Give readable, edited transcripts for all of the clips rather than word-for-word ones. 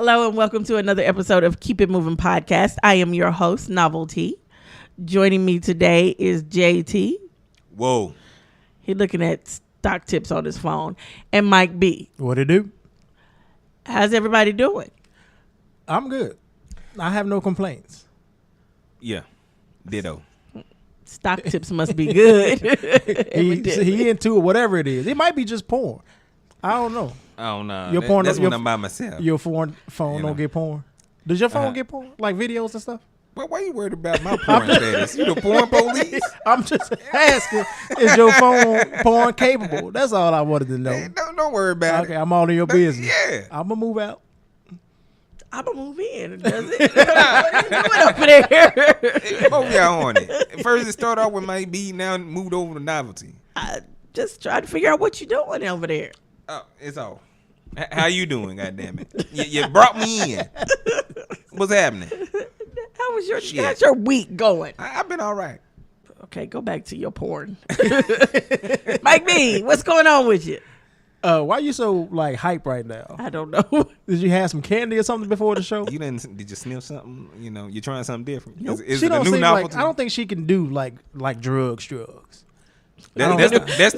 Hello and welcome to another episode of Keep It Moving Podcast. I am your host, Novelty. Joining me today is JT. Whoa. He's looking at stock tips on his phone. And Mike B. What it do? How's everybody doing? I'm good. I have no complaints. Yeah. Ditto. Stock tips must be good. He into it, whatever it is. It might be just porn. I don't know. I don't know. Your porn, That's when I'm by myself. Your phone don't get porn. Does your phone get porn? Like videos and stuff? But why you worried about my porn status? You the porn police? I'm just asking, is your phone porn capable? That's all I wanted to know. Hey, don't worry about Okay, it. I'm all in your business. Yeah. I'm going to move out. I'm going to move in. Does it? What are you doing over there? Both y'all on it. First it started off with Mike B, now moved over to Novelty. I just trying to figure out what you're doing over there. Oh, it's all. How you doing, goddammit? You brought me in. What's happening? How's your week going? I've been all right. Okay, go back to your porn. Mike B, what's going on with you? Why you so like hype right now? I don't know. Did you have some candy or something before the show? Did you sniff something? You know, you're trying something different. Nope. Is She it a don't new seem novelty? like, I don't think she can do like drugs. That's the people. That's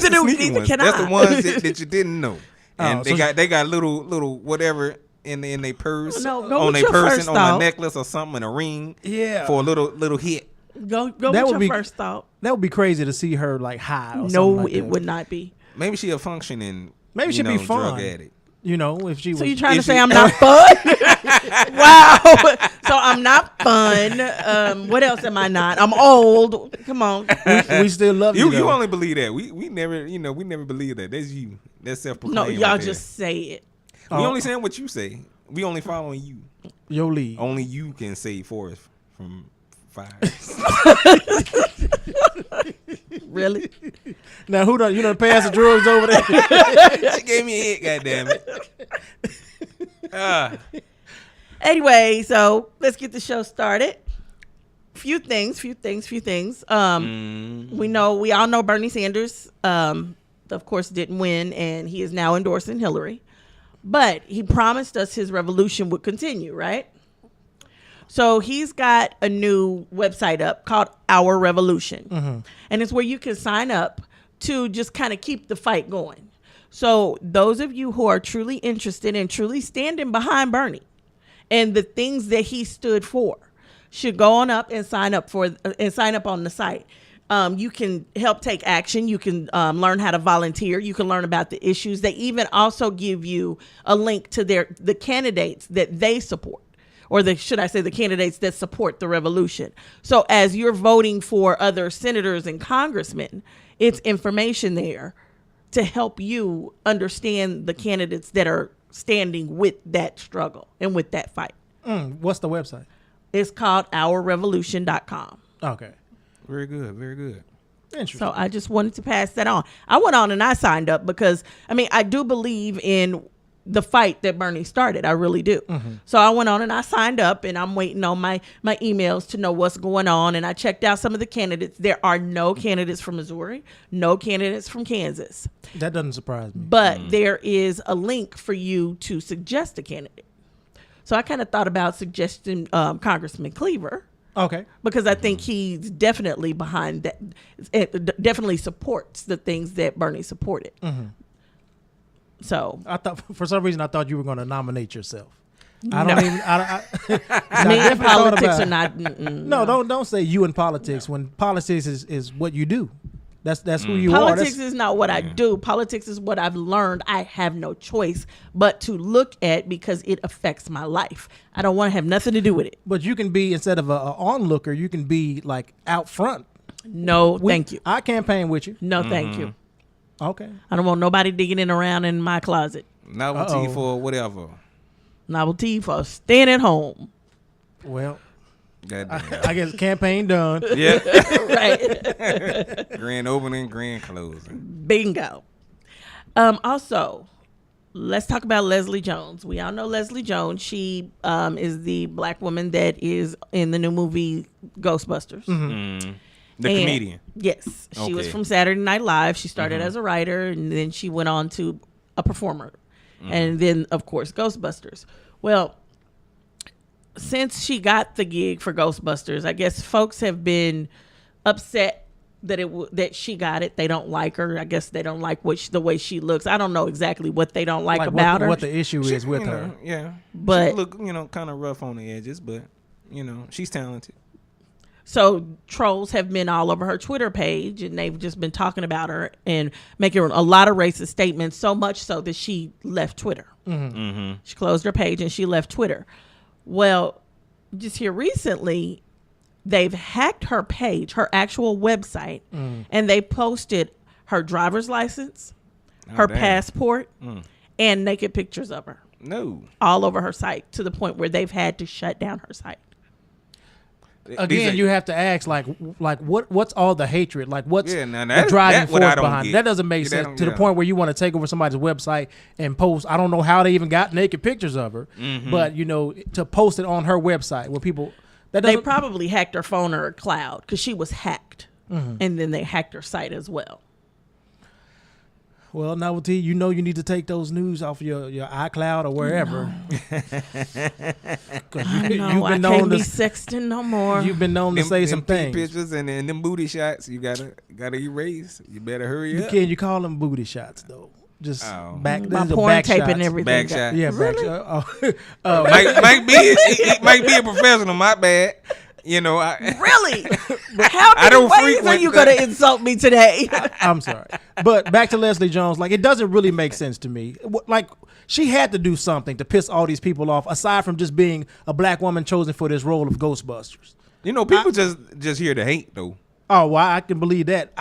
the sneaky ones. That's the ones that you didn't know, and they got little whatever in their purse, on their person, on a necklace or something, and a ring. Yeah, for a little hit. Go with your first thought. That would be crazy to see her like high. Or no, like it that. would not be. Maybe she a functioning. Maybe she'd be fun. Drug addict. You know, if she was. So you trying to say I'm not fun? Wow. So I'm not fun. What else am I not? I'm old. Come on. We still love you. You only believe that. We never believe that. That's you. That's self-proclaimed. No, y'all just say it. We only saying what you say. We only following you. Your lead. Only you can save Forrest from fire. Really? Now who done? You done pass the drugs over there? She gave me a hit, goddammit. Anyway, so let's get the show started. Few things. We all know Bernie Sanders, of course, didn't win, and he is now endorsing Hillary. But he promised us his revolution would continue, right? So he's got a new website up called Our Revolution. Mm-hmm. And it's where you can sign up to just kind of keep the fight going. So those of you who are truly interested and truly standing behind Bernie and the things that he stood for should go on up and sign up on the site. You can help take action. You can learn how to volunteer. You can learn about the issues. They even also give you a link to the candidates that they support. Or the candidates that support the revolution. So as you're voting for other senators and congressmen, it's information there to help you understand the candidates that are standing with that struggle and with that fight. What's the website? It's called ourrevolution.com. Okay. Very good. Very good. Interesting. So I just wanted to pass that on. I went on and I signed up because, I do believe in the fight that Bernie started. I really do. Mm-hmm. So I went on and I signed up and I'm waiting on my emails to know what's going on. And I checked out some of the candidates. There are no candidates from Missouri, no candidates from Kansas. That doesn't surprise me. But there is a link for you to suggest a candidate. So I kind of thought about suggesting Congressman Cleaver. Okay. Because I think he's definitely behind that. It definitely supports the things that Bernie supported. Mm-hmm. So I thought for some reason you were going to nominate yourself. Me and politics are not. No, don't say you in politics when politics is what you do. That's who you are. Politics is not what I do. Politics is what I've learned. I have no choice but to look at because it affects my life. I don't want to have nothing to do with it. But you can be, instead of an onlooker, you can be like out front. No, thank you. I campaign with you. No, thank you. Okay. I don't want nobody digging in around in my closet. Novelty for whatever. Novelty for staying at home. Well, I guess campaign done. Yeah. Right. Grand opening, grand closing. Bingo. Also, let's talk about Leslie Jones. We all know Leslie Jones. She is the black woman that is in the new movie Ghostbusters. Mm-hmm. The comedian. Yes. She was from Saturday Night Live. She started as a writer, and then she went on to a performer. and then of course Ghostbusters. Well, since she got the gig for Ghostbusters, I guess folks have been upset that she got it. They don't like her. I guess they don't like the way she looks. I don't know exactly what they don't like about her. What the issue is with her. Yeah. But she look, kind of rough on the edges, but she's talented. So trolls have been all over her Twitter page, and they've just been talking about her and making a lot of racist statements, so much so that she left Twitter. She closed her page and she left Twitter. Well, just here recently, they've hacked her page, her actual website, and they posted her driver's license, her passport, and naked pictures of her. No. All over her site, to the point where they've had to shut down her site. Again, you have to ask, like what's all the hatred? Like, what's the driving force behind it? That doesn't make sense to the point where you want to take over somebody's website and post. I don't know how they even got naked pictures of her, but to post it on her website where people. They probably hacked her phone or her cloud because she was hacked, and then they hacked her site as well. Well, Novelty, you need to take those news off your iCloud or wherever. I can't be sexting no more. You've been known to say some things. Pictures and them booty shots, you gotta erase. You better hurry up. You call them booty shots though. Just back. My porn tape and everything. Back shot. Yeah, really? back shot. It might be a professional. My bad. Really? How many ways are you going to insult me today? I'm sorry. But back to Leslie Jones, like, it doesn't really make sense to me. Like, she had to do something to piss all these people off, aside from just being a black woman chosen for this role of Ghostbusters. People just here to hate, though. Oh, well, I can believe that.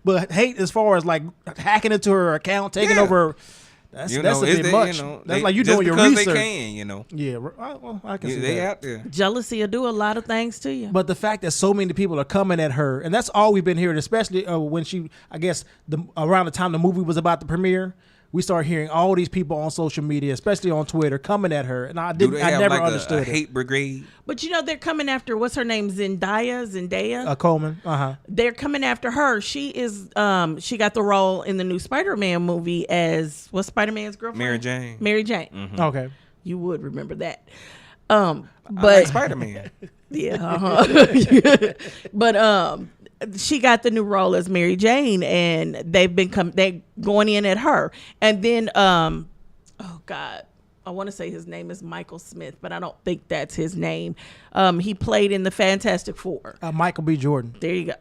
But hate as far as, like, hacking into her account, taking over her, that's a bit much. That's like you doing your research. They can, Yeah, well, I can see they that. out there. Jealousy will do a lot of things to you. But the fact that so many people are coming at her, and that's all we've been hearing, especially when she, I guess, around the time the movie was about to premiere, we started hearing all these people on social media, especially on Twitter, coming at her, and I never understood a hate brigade. But they're coming after, what's her name, Zendaya Coleman. They're coming after her. She is she got the role in the new Spider-Man movie as, what's Spider-Man's girlfriend? Mary Jane. Mm-hmm. Okay, you would remember that. But I like Spider-Man. Yeah, but she got the new role as Mary Jane, and they going in at her. And then oh God, I want to say his name is Michael Smith, but I don't think that's his name. He played in the Fantastic Four. Michael B. Jordan. There you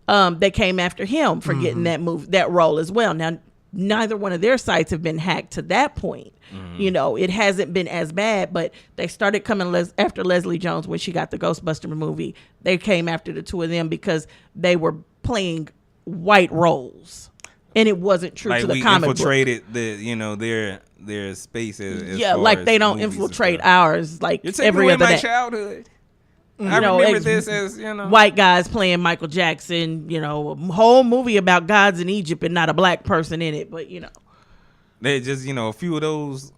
go. They came after him for getting that role as well. Now, neither one of their sites have been hacked to that point. It hasn't been as bad, but they started coming after Leslie Jones when she got the Ghostbuster movie. They came after the two of them because they were playing white roles, and it wasn't true to the comic book. We infiltrated their space as like they don't infiltrate ours like every other day. My childhood. I remember this as white guys playing Michael Jackson. A whole movie about gods in Egypt and not a black person in it, but they just a few of those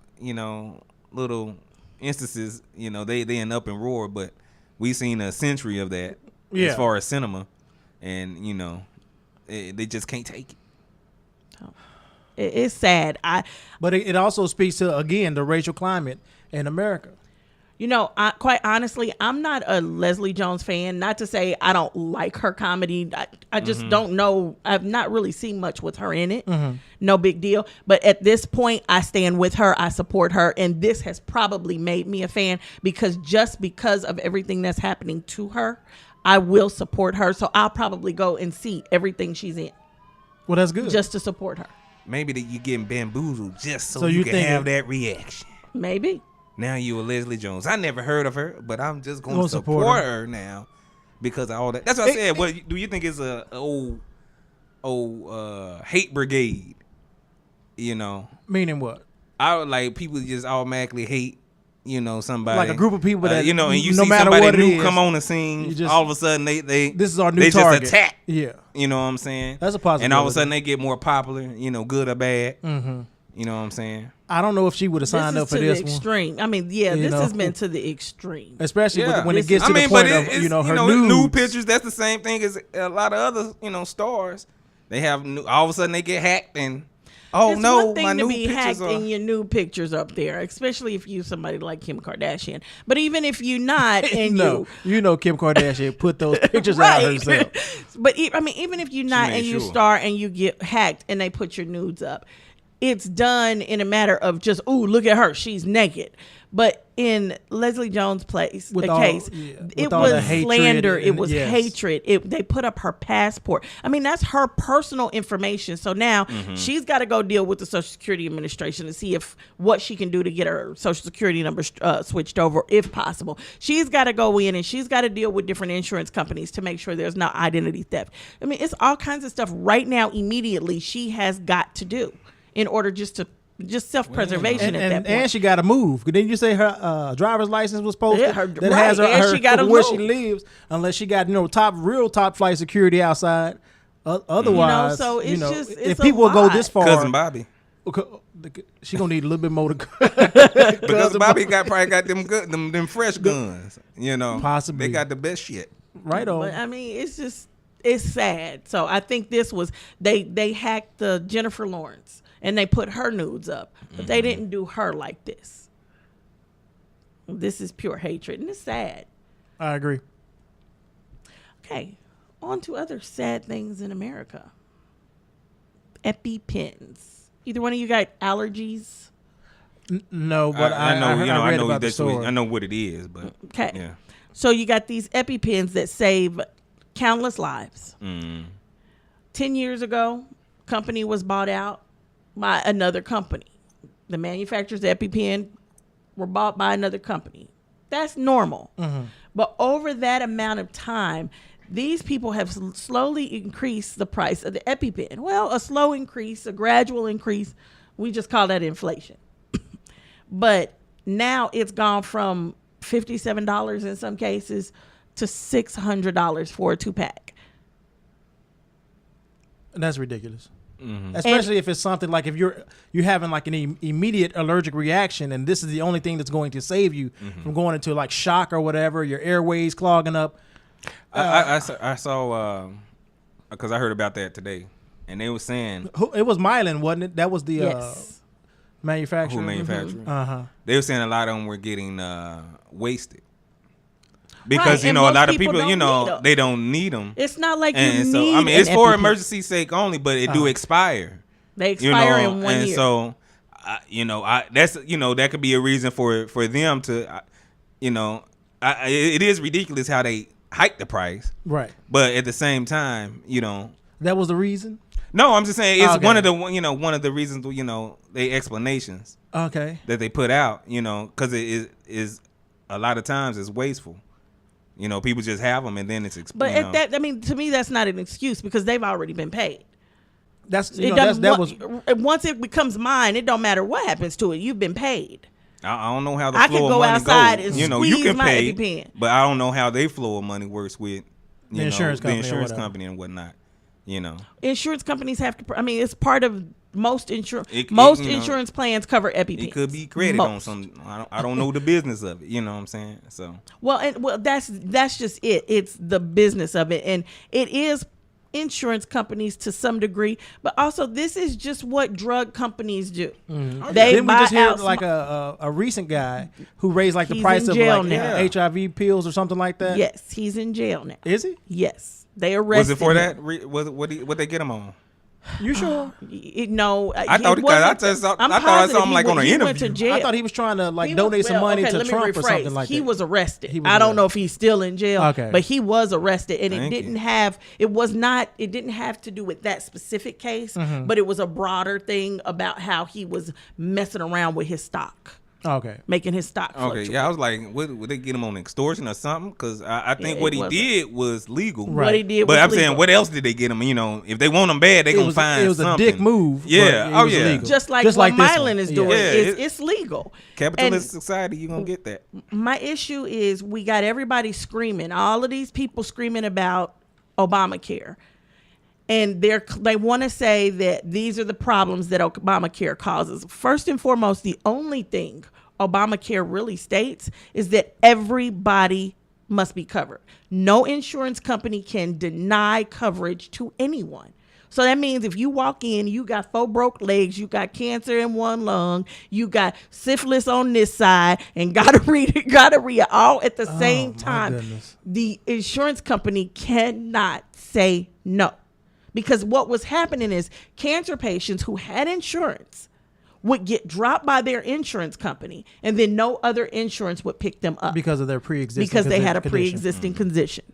little instances. They end up in roar, but we've seen a century of that as far as cinema, and they just can't take it. It's sad. But it also speaks to, again, the racial climate in America. Quite honestly, I'm not a Leslie Jones fan. Not to say I don't like her comedy. I just don't know. I've not really seen much with her in it. No big deal. But at this point, I stand with her. I support her. And this has probably made me a fan because of everything that's happening to her, I will support her. So I'll probably go and see everything she's in. Well, that's good. Just to support her. Maybe that you're getting bamboozled just so you can have that reaction. Maybe. Now you a Leslie Jones. I never heard of her, but I'm just going to support her now because of all that. That's what I said. What do you think is a old hate brigade? Meaning what? I would like people just automatically hate. Somebody like a group of people that and you no see matter somebody what it new is, come on the scene. All of a sudden they this is our new target. Just attack. Yeah, you know what I'm saying. That's a possibility. And all of a sudden they get more popular. Good or bad. You know what I'm saying? I don't know if she would have signed up for this one. Extreme. I mean, this has been to the extreme. Especially when it gets to the point of her nudes. New pictures. That's the same thing as a lot of other stars. They have all of a sudden they get hacked and Oh it's no, one thing to be hacked and your new pictures up there, especially if you somebody like Kim Kardashian. But even if you're not, and you know Kim Kardashian put those pictures out herself. But I mean, even if you're not and you start and you get hacked and they put your nudes up, it's done in a matter of just, ooh, look at her, she's naked. But in Leslie Jones' case, it was slander. It was hatred. They put up her passport. I mean, that's her personal information. So now she's got to go deal with the Social Security Administration to see what she can do to get her Social Security number switched over, if possible. She's got to go in and she's got to deal with different insurance companies to make sure there's no identity theft. I mean, it's all kinds of stuff right now. Immediately, she has got to do in order just self-preservation at that point. And she got to move. Didn't you say her driver's license was posted? That has her she gotta where move. She lives, unless she got real top flight security outside. Otherwise, so it's just if people will go this far, Cousin Bobby, she gonna need a little bit more to because Bobby probably got them fresh guns. Possibly they got the best shit. Right on. But I mean, it's sad. So I think this was they hacked the Jennifer Lawrence. And they put her nudes up. But they didn't do her like this. This is pure hatred. And it's sad. I agree. Okay. On to other sad things in America. EpiPens. Either one of you got allergies? No, but I know about the story. I know what it is, but okay. Yeah. So you got these EpiPens that save countless lives. 10 years ago, company was bought out by another company. The manufacturers of EpiPen were bought by another company. That's normal. But over that amount of time, these people have slowly increased the price of the EpiPen. Well, a slow increase, a gradual increase, we just call that inflation. But now it's gone from $57 in some cases to $600 for a 2-pack. That's ridiculous. Especially if it's something like if you're having like an immediate allergic reaction and this is the only thing that's going to save you from going into like shock or whatever, your airways clogging up. I saw because I heard about that today, and they were saying it was Mylan, wasn't it? That was the manufacturer. They were saying a lot of them were getting wasted. Because a lot of people they don't need them. It's not like you need. I mean, it's for emergency sake only, but it do expire. They expire in 1 year. And so, that's that could be a reason for them to, it is ridiculous how they hike the price, right? But at the same time, that was the reason. No, I'm just saying it's one of the reasons. They explanations. Okay. That they put out, because it is a lot of times it's wasteful. People just have them and then it's But to me, that's not an excuse because they've already been paid. Once it becomes mine, it don't matter what happens to it. You've been paid. I don't know how the flow of money outside goes. And you can my pay, EpiPen. but I don't know how they flow of money works with the insurance company and whatnot. Insurance companies have to. I mean, it's part of most insurance. Insurance plans cover EpiPens. It could be credit on some. I don't know the business of it. You know what I'm saying? So that's just it. It's the business of it, and it is insurance companies to some degree, but also this is just what drug companies do. Didn't we just hear like a recent guy who raised like the price of like HIV pills or something like that? Yes, he's in jail now. Is he? Yes. They arrested Was it for him. that? What they get him on? You sure? No, I thought I saw him like on an interview. I thought he was trying to donate some money to Trump or something like that. He was arrested. I don't know if he's still in jail, but he was arrested, and it didn't have to do with that specific case, but it was a broader thing about how he was messing around with his stock. Okay. Making his stock fluctuate. Okay, yeah, I was like, would they get him on extortion or something? Because I think what he did was legal. Right. What he did was legal. But I'm saying, what else did they get him? If they want him bad, they going to find something. It was a dick move. Yeah. Legal. Just like what Mylan is doing. Yeah. It's legal. Capitalist society, you're going to get that. My issue is we got everybody screaming. All of these people screaming about Obamacare. And they want to say that these are the problems that Obamacare causes. First and foremost, the only thing Obamacare really states is that everybody must be covered. No insurance company can deny coverage to anyone. So that means if you walk in, you got 4 broke legs, you got cancer in one lung, you got syphilis on this side, and gonorrhea all at the same time. Goodness. The insurance company cannot say no. Because what was happening is cancer patients who had insurance would get dropped by their insurance company, and then no other insurance would pick them up. Because of their pre-existing Because they had a pre-existing condition.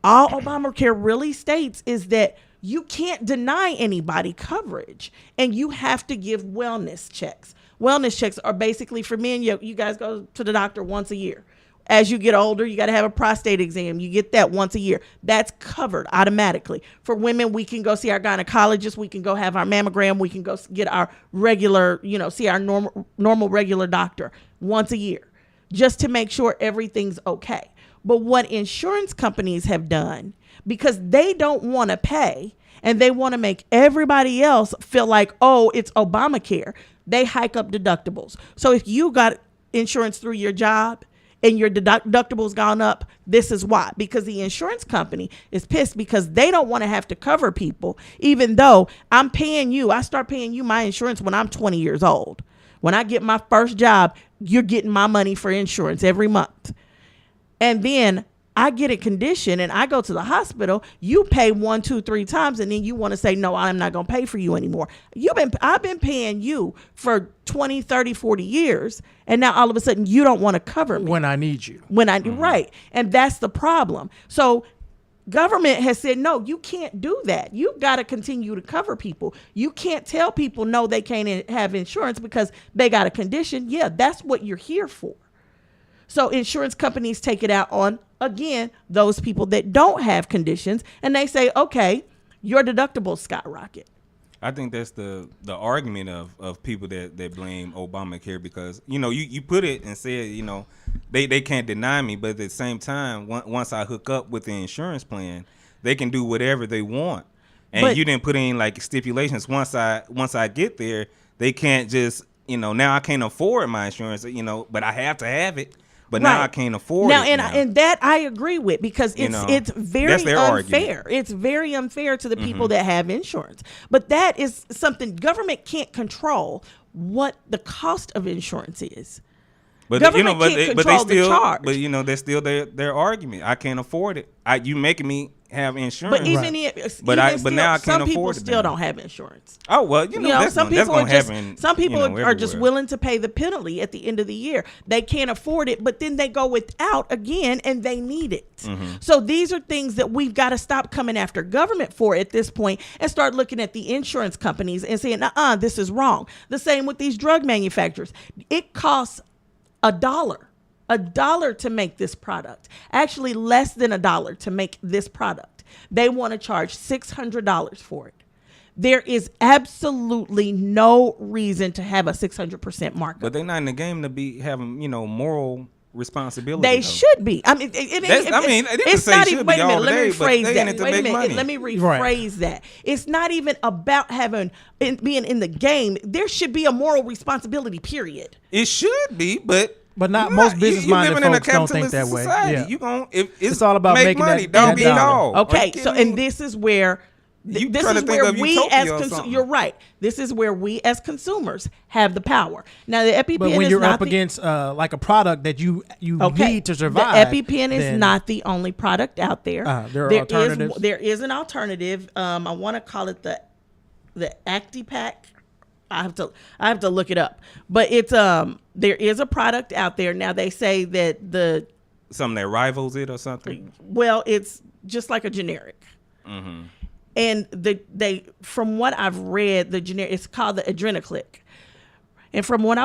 All Obamacare really states is that you can't deny anybody coverage, and you have to give wellness checks. Wellness checks are basically for men. You guys go to the doctor once a year. As you get older, you got to have a prostate exam. You get that once a year. That's covered automatically. For women, we can go see our gynecologist. We can go have our mammogram. We can go get our regular, see our normal regular doctor once a year, just to make sure everything's okay. But what insurance companies have done, because they don't want to pay and they want to make everybody else feel like, oh, it's Obamacare, they hike up deductibles. So if you got insurance through your job and your deductible's gone up, this is why. Because the insurance company is pissed because they don't want to have to cover people, even though I start paying you my insurance when I'm 20 years old. When I get my first job, you're getting my money for insurance every month. And then I get a condition and I go to the hospital, you pay 1, 2, 3 times, and then you want to say, no, I'm not going to pay for you anymore. I've been paying you for 20, 30, 40 years, and now all of a sudden you don't want to cover me. When I need you. Right. And that's the problem. So government has said, no, you can't do that. You've got to continue to cover people. You can't tell people, no, they can't have insurance because they got a condition. Yeah, that's what you're here for. So insurance companies take it out on, again, those people that don't have conditions, and they say, okay, your deductibles skyrocket. I think that's the argument of people that blame Obamacare because, you put it and said, they can't deny me, but at the same time, once I hook up with the insurance plan, they can do whatever they want. And you didn't put in like stipulations. Once I get there, they can't just, now I can't afford my insurance, but I have to have it. But now I can't afford it. And that I agree with because it's very unfair. Argument. It's very unfair to the people that have insurance. But that is something government can't control what the cost of insurance is. But government can't control the charge. But that's still their argument. I can't afford it. You making me have insurance. But now I can't afford it. Some people still don't have insurance. Oh well, some people are just willing to pay the penalty at the end of the year. They can't afford it, but then they go without again, and they need it. Mm-hmm. So these are things that we've got to stop coming after government for at this point, and start looking at the insurance companies and saying, this is wrong. The same with these drug manufacturers. It costs $1 to make this product, actually less than $1 to make this product. They want to charge $600 for it. There is absolutely no reason to have a 600% markup. But they're not in the game to be having, moral responsibility. They should be. I mean, it's not even. Wait a minute. Let me rephrase that. Wait a minute. Let me rephrase that. It's not even about being in the game. There should be a moral responsibility. Period. It should be, but not most business-minded folks don't think that way. Society. Yeah. It's all about making money. Don't be all. Okay. So, and this is where. You're right. This is where we as consumers have the power. Now the EpiPen, but when you're up against like a product that you need to survive, the EpiPen is not the only product out there. There are alternatives. There is an alternative. I want to call it the ActiPack. I have to look it up. But it's there is a product out there now. They say that something that rivals it or something. Well, it's just like a generic. Mm-hmm. And from what I've read, the generic, it's called the Adrenaclick. And from what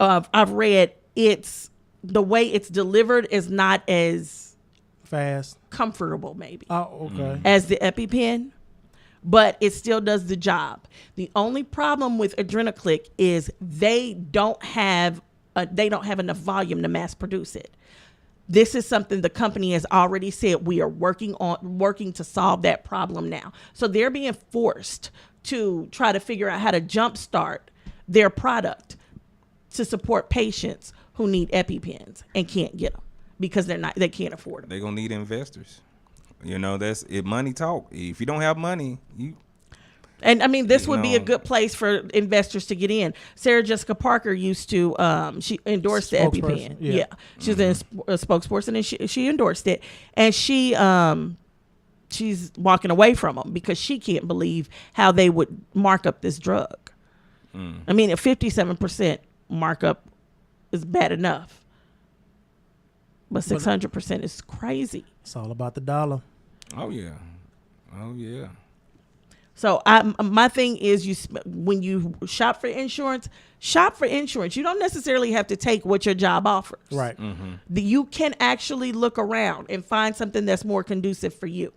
I've read, it's the way it's delivered is not as fast, comfortable, maybe. Oh, okay. As the EpiPen, but it still does the job. The only problem with Adrenaclick is they don't have enough volume to mass produce it. This is something the company has already said we are working to solve that problem now. So they're being forced to try to figure out how to jumpstart their product to support patients who need EpiPens and can't get them because they can't afford them. They're gonna need investors. That's it. Money talk. If you don't have money, And I mean, this would be a good place for investors to get in. Sarah Jessica Parker used to, she endorsed the EpiPen. Yeah. She was a spokesperson, and she endorsed it. And she's walking away from them because she can't believe how they would mark up this drug. I mean, a 57% markup is bad enough. But 600% is crazy. It's all about the dollar. Oh, yeah. So my thing is, when you shop for insurance. You don't necessarily have to take what your job offers. Right. You can actually look around and find something that's more conducive for you.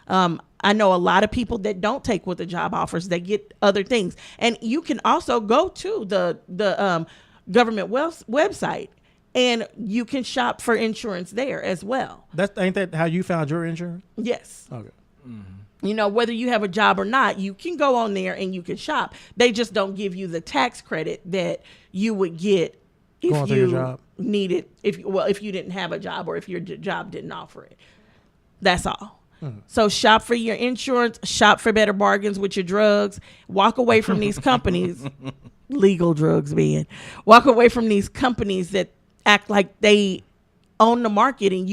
I know a lot of people that don't take what the job offers. They get other things. And you can also go to the government website, and you can shop for insurance there as well. Ain't that how you found your insurance? Yes. Okay. You know, whether you have a job or not, you can go on there and you can shop. They just don't give you the tax credit that you would get if you needed, if you didn't have a job or if your job didn't offer it. That's all. So shop for your insurance, shop for better bargains with your drugs, walk away from these companies, legal drugs being, walk away from these companies that act like they own the market and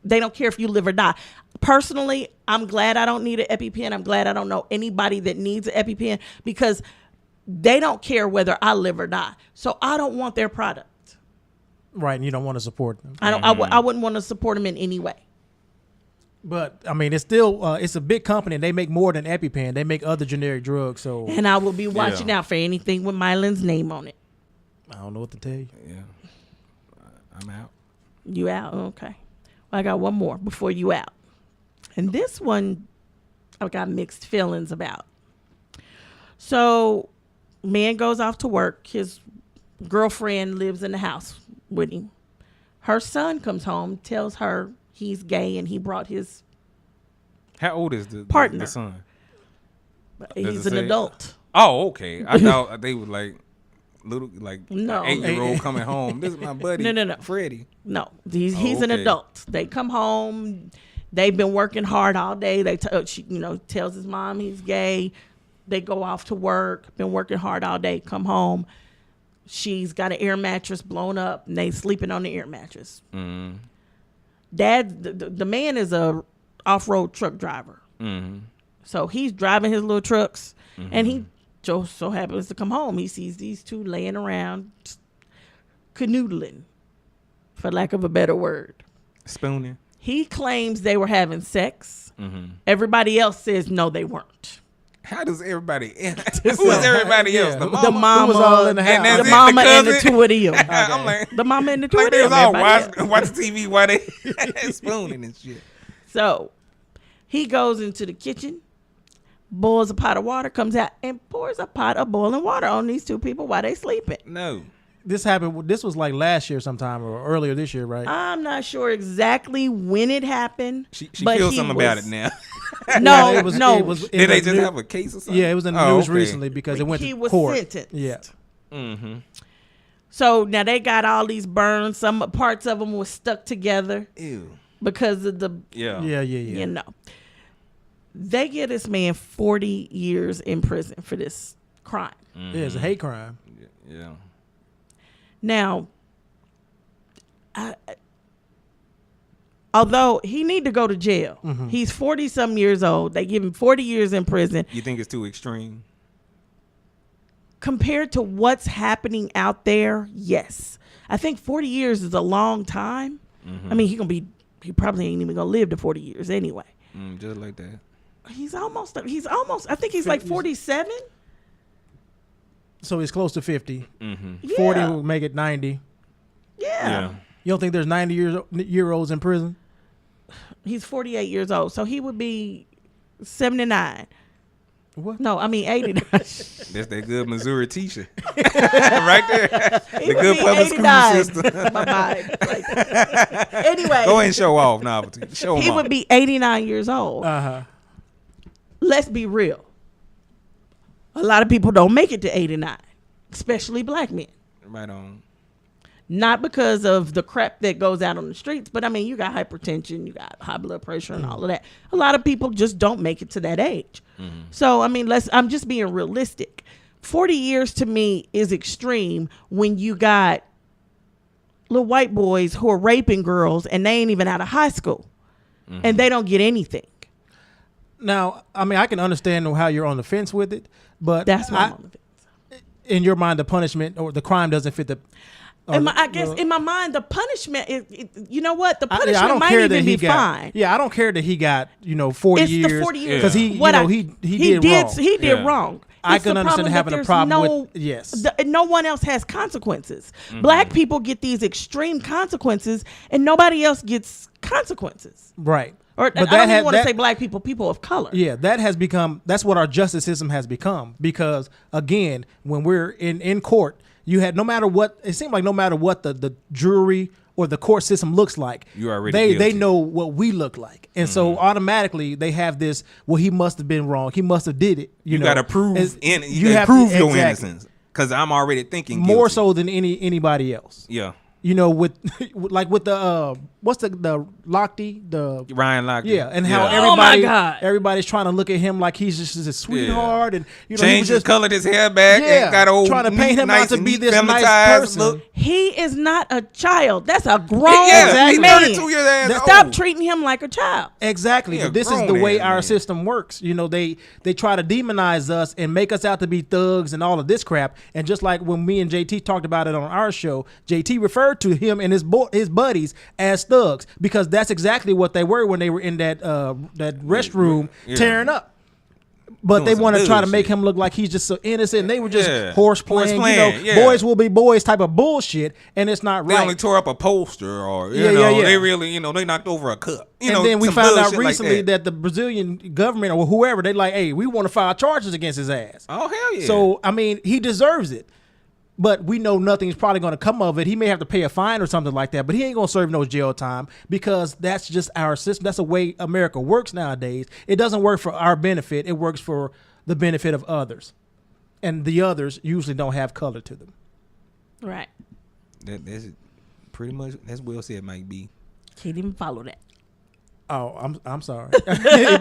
they don't care if you live or die. Personally, I'm glad I don't need an EpiPen. I'm glad I don't know anybody that needs an EpiPen because they don't care whether I live or die. So I don't want their product. Right, and you don't want to support them. I wouldn't want to support them in any way. But I mean, it's still it's a big company, and they make more than EpiPen. They make other generic drugs. So, and I will be watching out for anything with Mylan's name on it. I don't know what to tell you. Yeah, I'm out. You out? Okay. Well, I got one more before you out, and this one I've got mixed feelings about. So, man goes off to work. His girlfriend lives in the house with him. Her son comes home, tells her he's gay, and he brought his How old is the partner? The son? He's an adult. Oh, okay. I thought they were like little, like no 8-year-old coming home. This is my buddy. No. Freddie. No, he's an adult. They come home. They've been working hard all day. She tells his mom he's gay. They go off to work. Been working hard all day. Come home. She's got an air mattress blown up, and they sleeping on the air mattress. Mm-hmm. Dad, the man is a off-road truck driver. Mm-hmm. So he's driving his little trucks, and he just so happens to come home. He sees these two laying around, canoodling, for lack of a better word. Spooning. He claims they were having sex. Mm-hmm. Everybody else says no, they weren't. How does everybody? Who is everybody else? The mama was all in the house. The mama and the two of them. Okay. I'm like, the mama and the two of them. They was all watch TV while they spooning and shit. So he goes into the kitchen, boils a pot of water, comes out and pours a pot of boiling water on these two people while they sleeping. No. This happened. This was like last year sometime or earlier this year, right? I'm not sure exactly when it happened. She feels something about it now. No, it was Did they just have a case or something? Yeah, it was in the news recently because it went to court. He was sentenced. Yeah. Mm-hmm. So now they got all these burns. Some parts of them were stuck together. Ew. Because of the You know, they give this man 40 years in prison for this crime. Mm-hmm. Yeah, it's a hate crime. Yeah. Now, although he need to go to jail, he's 40-some years old. They give him 40 years in prison. You think it's too extreme? Compared to what's happening out there, yes. I think 40 years is a long time. I mean, he probably ain't even gonna live to 40 years anyway. Just like that. He's almost, I think he's like 47. So he's close to 50. Yeah. 40 will make it 90. Yeah. You don't think there's 90-year-olds in prison? He's 48 years old, so he would be 79. What? No, I mean 89. That's that good Missouri teacher. Right there. The good public school system. Like, anyway. Go ahead and show off novelty. Show him He would be 89 years old. Uh-huh. Let's be real. A lot of people don't make it to 89, especially black men. Right on. not because of the crap that goes out on the streets, but I mean, you got hypertension, you got high blood pressure and all of that. A lot of people just don't make it to that age. So, I mean, I'm just being realistic. 40 years to me is extreme when you got little white boys who are raping girls and they ain't even out of high school and they don't get anything. Now, I mean, I can understand how you're on the fence with it, but that's why I'm on the fence. In your mind, the punishment or the crime doesn't fit the. I guess in my mind, the punishment is, you know what? The punishment might even be fine. Yeah, I don't care that he got 40 years. It's the 40 years because he did wrong. He did wrong. I can understand having a problem with no one else has consequences. Black people get these extreme consequences, and nobody else gets consequences. Right. Or I don't even want to say black people, people of color. Yeah, that's what our justice system has become. Because again, when we're in court, you had no matter what the jury or the court system looks like, you already they know what we look like, and so automatically they have this. Well, he must have been wrong. He must have did it. You got to prove you have to prove your innocence. Because I'm already thinking more so than anybody else. Yeah. With the what's the Lochte, the Ryan Lochte, and how everybody's trying to look at him like he's just a sweetheart, and he just colored his hair back, and got old trying to paint him out to be this nice person. Look. He is not a child. That's a grown man. 32 years old. Stop treating him like a child. Exactly. But this is the way our system works. They try to demonize us and make us out to be thugs and all of this crap. And just like when me and JT talked about it on our show, JT referred to him and his buddies as thugs because that's exactly what they were when they were in that restroom tearing up. But they want to try to make him look like he's just so innocent. And they were just horse playing. Boys will be boys type of bullshit, and it's not right. They only tore up a poster, or they really, they knocked over a cup. And then we found out recently that the Brazilian government or whoever, they like, hey, we want to file charges against his ass. Oh hell yeah! So I mean, he deserves it. But we know nothing's probably going to come of it. He may have to pay a fine or something like that, but he ain't going to serve no jail time because that's just our system. That's the way America works nowadays. It doesn't work for our benefit. It works for the benefit of others. And the others usually don't have color to them. Right. That's pretty much, that's well said, Mike B. Can't even follow that. Oh, I'm sorry,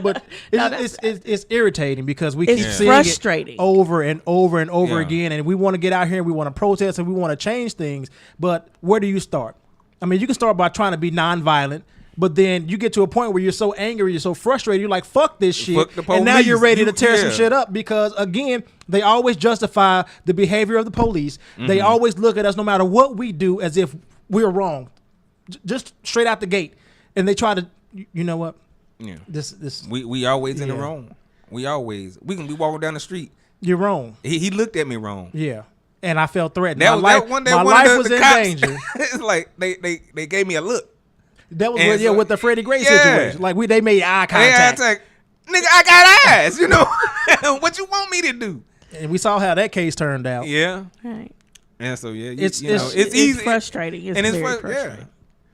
but it's irritating because we keep seeing it over and over and over again, and we want to get out here and we want to protest and we want to change things. But where do you start? I mean, you can start by trying to be nonviolent, but then you get to a point where you're so angry, you're so frustrated, you're like, "Fuck this shit," and now you're ready to tear some shit up because again, they always justify the behavior of the police. They always look at us, no matter what we do, as if we're wrong, just straight out the gate, and they try to. You know what? Yeah. This we always in the wrong. We can be walking down the street. You're wrong. He looked at me wrong. Yeah. And I felt threatened. My life was in danger. It's like they gave me a look. That was with the Freddie Gray situation. Like they made eye contact. Nigga, I got eyes, What you want me to do? And we saw how that case turned out. Yeah. Right. And so it's easy. It's frustrating. It's very frustrating.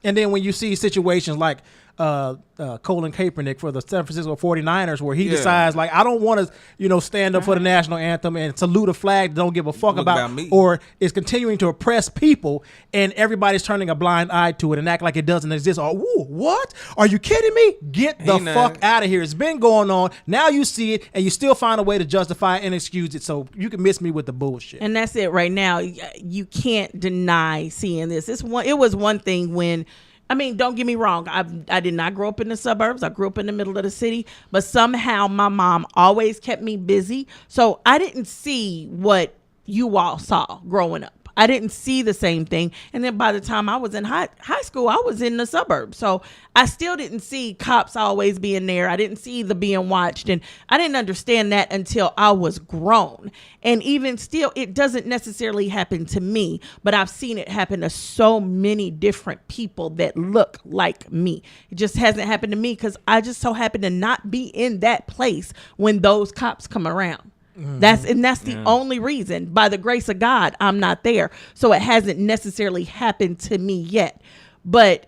And then when you see situations like Colin Kaepernick for the San Francisco 49ers where he decides like I don't want to stand up for the national anthem and salute a flag that don't give a fuck about me, or is continuing to oppress people and everybody's turning a blind eye to it and act like it doesn't exist. Oh, what? Are you kidding me? Get the fuck out of here. It's been going on. Now you see it and you still find a way to justify and excuse it so you can miss me with the bullshit. And that's it right now. You can't deny seeing this. It was one thing when don't get me wrong. I did not grow up in the suburbs. I grew up in the middle of the city. But somehow my mom always kept me busy. So I didn't see what you all saw growing up. I didn't see the same thing. And then by the time I was in high school, I was in the suburbs. So I still didn't see cops always being there. I didn't see the being watched. And I didn't understand that until I was grown. And even still, it doesn't necessarily happen to me, but I've seen it happen to so many different people that look like me. It just hasn't happened to me because I just so happen to not be in that place when those cops come around. That's the only reason. By the grace of God, I'm not there. So it hasn't necessarily happened to me yet.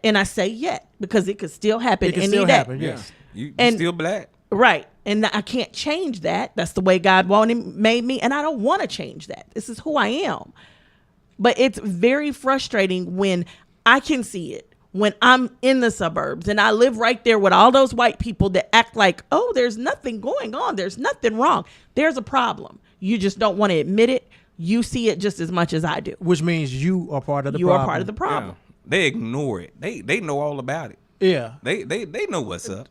And I say yet because it could still happen any day. Happen, yes. You still black. Right. And I can't change that. That's the way God made me. And I don't want to change that. This is who I am. But it's very frustrating when I can see it. When I'm in the suburbs and I live right there with all those white people that act like, oh, there's nothing going on. There's nothing wrong. There's a problem. You just don't want to admit it. You see it just as much as I do. Which means you are part of the problem. You are part of the problem. Yeah. They ignore it. They know all about it. Yeah. They know what's up.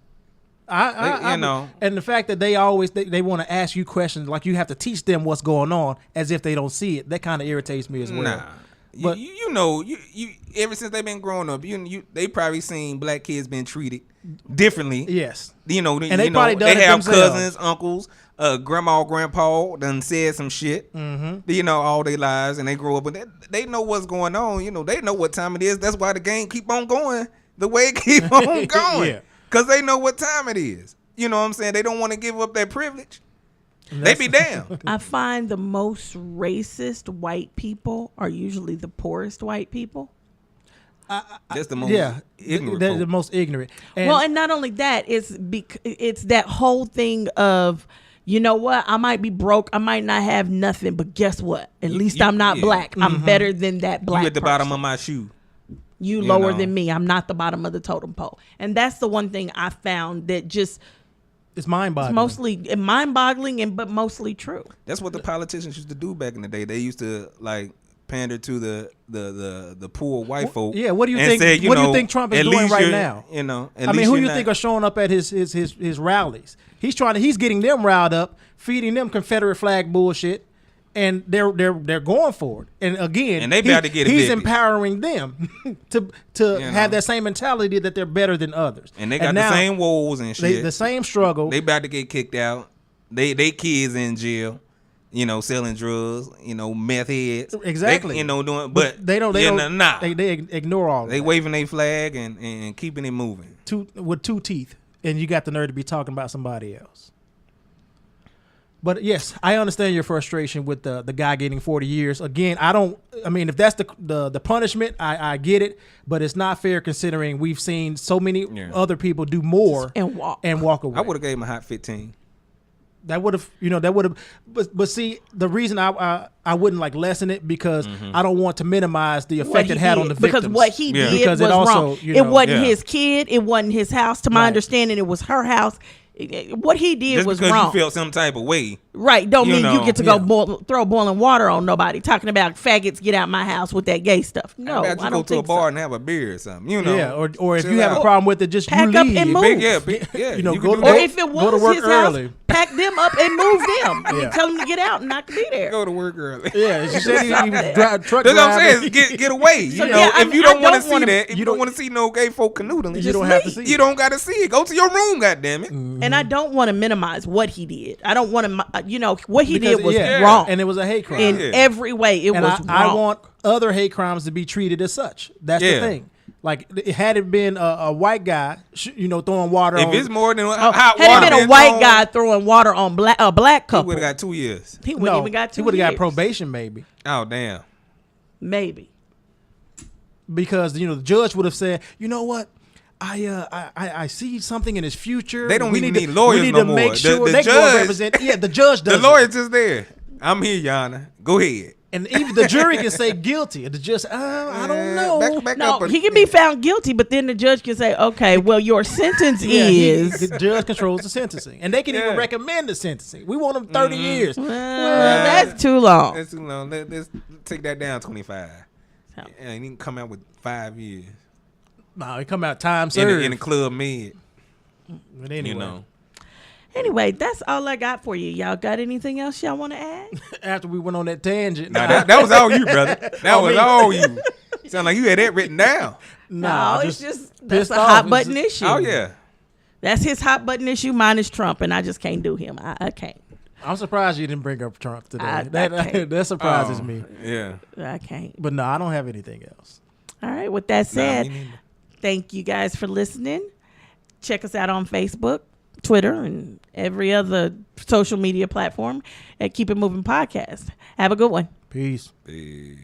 You know. And the fact that they always they want to ask you questions like you have to teach them what's going on as if they don't see it. That kind of irritates me as well. Nah. But you know, you ever since they've been growing up, they probably seen black kids being treated differently. Yes, you know, and they probably done they have themselves. Cousins, uncles, grandma, grandpa done said some shit. Mm-hmm. You know, all their lives, and they grow up with that. They know what's going on. You know, they know what time it is. That's why the game keep on going the way it keep on going. Because they know what time it is. You know what I'm saying? They don't want to give up their privilege. They be damned. I find the most racist white people are usually the poorest white people. That's the most ignorant. They're the most ignorant. And not only that, it's that whole thing of, you know what? I might be broke. I might not have nothing, but guess what? At least I'm not black. Mm-hmm. I'm better than that black You at the person. bottom of my shoe. You lower than me. I'm not the bottom of the totem pole. And that's the one thing I found that just... It's mind-boggling. It's mostly mind-boggling, but mostly true. That's what the politicians used to do back in the day. They used to like pander to the poor white folk. Yeah, what do you think? Say, what do you think Trump is doing right now? You know, I mean, who do you think are showing up at his rallies? He's getting them riled up, feeding them Confederate flag bullshit, and they're going for it. And again, and they about to get he's empowering them to have that same mentality that they're better than others. And they got the same woes and shit. The same struggle. They about to get kicked out. They kids in jail. You know, selling drugs. You know, meth heads. Exactly. They, doing, but they don't. Nah. They ignore all. They waving their flag and keeping it moving. With two teeth, and you got the nerve to be talking about somebody else. But yes, I understand your frustration with the guy getting 40 years. Again, if that's the punishment, I get it, but it's not fair considering we've seen so many other people do more and walk away. I would have gave him a hot 15. That would have, but see, the reason I wouldn't like lessen it because I don't want to minimize the effect it had on the victims. Because what he did was wrong. It wasn't his kid. It wasn't his house. To my understanding, it was her house. What he did just was because wrong. You felt some type of way, right? Don't mean you get to go throw boiling water on nobody. Talking about faggots, get out my house with that gay stuff. No, I don't go to a bar so. And have a beer or something. You know, or if you have a problem with it, just pack you leave. Up and move. You know, or if it was go to work his early. House, pack them up and move them. And tell them to get out and not to be there. Go to work early. Yeah, she said he truck That's what I'm saying. Get away. So, you know, if you don't want to see that, if you don't want to see no gay folk canoodling, you don't have to see it. You don't got to see it. Go to your room, goddammit. And I don't want to minimize what he did. I don't want to, what he did was wrong. And it was a hate crime. In every way, it was wrong. I want other hate crimes to be treated as such. That's the thing. Like, had it been a white guy, throwing water on... If it's more than hot water... Had it been a white guy throwing water on a black couple... He would have got 2 years. He wouldn't even got 2 years. He would have got probation, maybe. Oh, damn. Maybe. Because, the judge would have said, you know what? I see something in his future. They don't even need lawyers no more. We need to make sure they can represent. Yeah, the judge does. The lawyer's just there. I'm here, Yana. Go ahead. And even the jury can say guilty. And the judge, I don't know. Back no, up he can be found guilty, but then the judge can say, okay, well, your sentence is... The judge controls the sentencing. And they can even recommend the sentencing. We want them 30 years. Well, that's too long. That's too long. Let's take that down 25. And he can come out with 5 years. No, he come out time served. In the Club Med. But anyway. Anyway, that's all I got for you. Y'all got anything else y'all want to add? After we went on that tangent. No, that was all you, brother. That was all you. Sound like you had that written down. No, it's just that's a hot button issue. Oh, yeah. That's his hot button issue. Mine is Trump, and I just can't do him. I can't. I'm surprised you didn't bring up Trump today. That surprises me. Yeah. I can't. But no, I don't have anything else. All right. With that said, thank you guys for listening. Check us out on Facebook, Twitter, and every other social media platform at Keep It Moving Podcast. Have a good one. Peace. Peace.